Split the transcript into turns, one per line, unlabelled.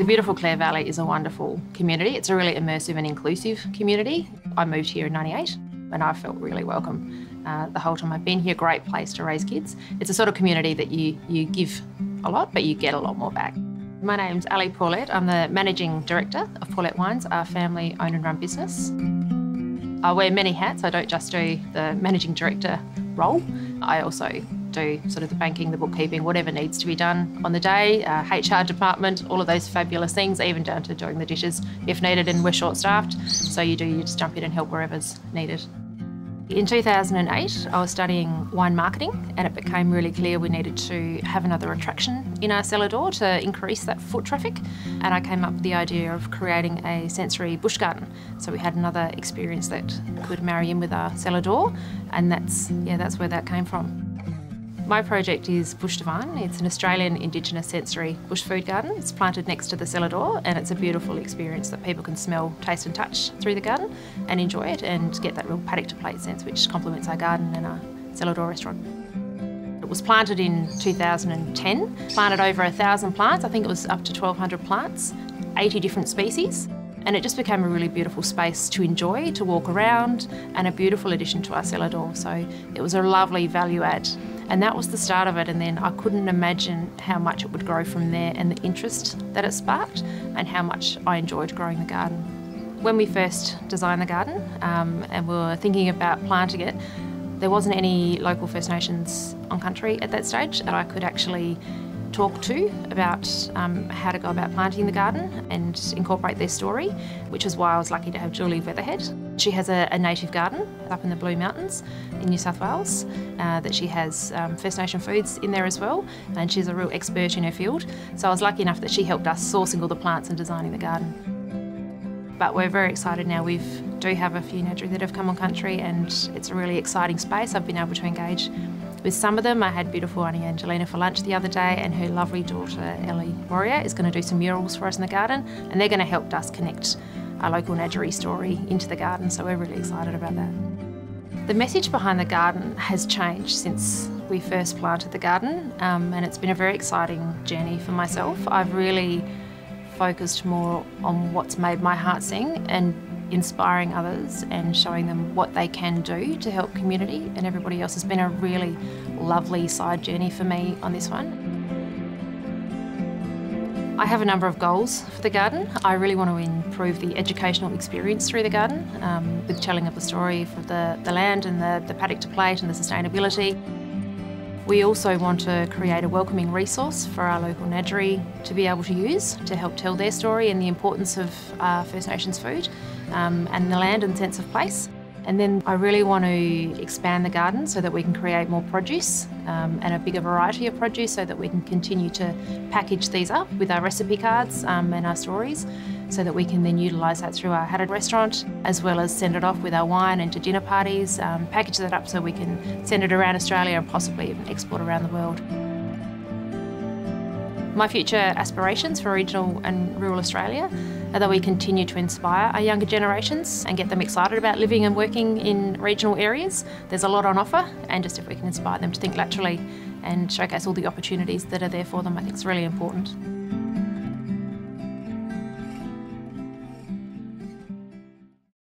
The beautiful Clare Valley is a wonderful community. It's a really immersive and inclusive community. I moved here in '98 and I felt really welcome the whole time I've been here. Great place to raise kids. It's a sort of community that you give a lot, but you get a lot more back. My name's Ali Paulett. I'm the Managing Director of Paulett Wines, our family owned and run business. I wear many hats. I don't just do the Managing Director role. I also do sort of the banking, the bookkeeping, whatever needs to be done on the day, HR department, all of those fabulous things, even down to doing the dishes if needed, and we're short-staffed. So you just jump in and help wherever's needed. In 2008, I was studying wine marketing, and it became really clear we needed to have another attraction in our cellar door to increase that foot traffic. And I came up with the idea of creating a sensory bush garden. So we had another experience that could marry in with our cellar door, and that's where that came from. My project is Bush DeVine. It's an Australian Indigenous sensory bush food garden. It's planted next to the cellar door, and it's a beautiful experience that people can smell, taste and touch through the garden and enjoy it and get that real paddock to plate sense which complements our garden and our cellar door restaurant. It was planted in 2010, planted over 1,000 plants. I think it was up to 1,200 plants, 80 different species. And it just became a really beautiful space to enjoy, to walk around, and a beautiful addition to our cellar door. So it was a lovely value add. And that was the start of it, and then I couldn't imagine how much it would grow from there and the interest that it sparked and how much I enjoyed growing the garden. When we first designed the garden and we were thinking about planting it, there wasn't any local First Nations on country at that stage that I could actually talk to about how to go about planting the garden and incorporate their story, which is why I was lucky to have Julie Weatherhead. She has a native garden up in the Blue Mountains in New South Wales that she has First Nation foods in there as well, and she's a real expert in her field. So I was lucky enough that she helped us sourcing all the plants and designing the garden. But we're very excited now. We do have a few Nedry that have come on country, and it's a really exciting space. I've been able to engage with some of them. I had beautiful Auntie Angelina for lunch the other day, and her lovely daughter Ellie Warrior is going to do some murals for us in the garden, and they're going to help us connect our local Nedry story into the garden, so we're really excited about that. The message behind the garden has changed since we first planted the garden, and it's been a very exciting journey for myself. I've really focused more on what's made my heart sing and inspiring others and showing them what they can do to help community and everybody else. Has been a really lovely side journey for me on this one. I have a number of goals for the garden. I really want to improve the educational experience through the garden with telling of the story for the land and the paddock to plate and the sustainability. We also want to create a welcoming resource for our local Nedry to be able to use to help tell their story and the importance of First Nations food and the land and sense of place. And then I really want to expand the garden so that we can create more produce and a bigger variety of produce so that we can continue to package these up with our recipe cards and our stories so that we can then utilise that through our hatted restaurant, as well as send it off with our wine and to dinner parties, package that up so we can send it around Australia and possibly even export around the world. My future aspirations for regional and rural Australia are that we continue to inspire our younger generations and get them excited about living and working in regional areas. There's a lot on offer, and just if we can inspire them to think laterally and showcase all the opportunities that are there for them, I think it's really important.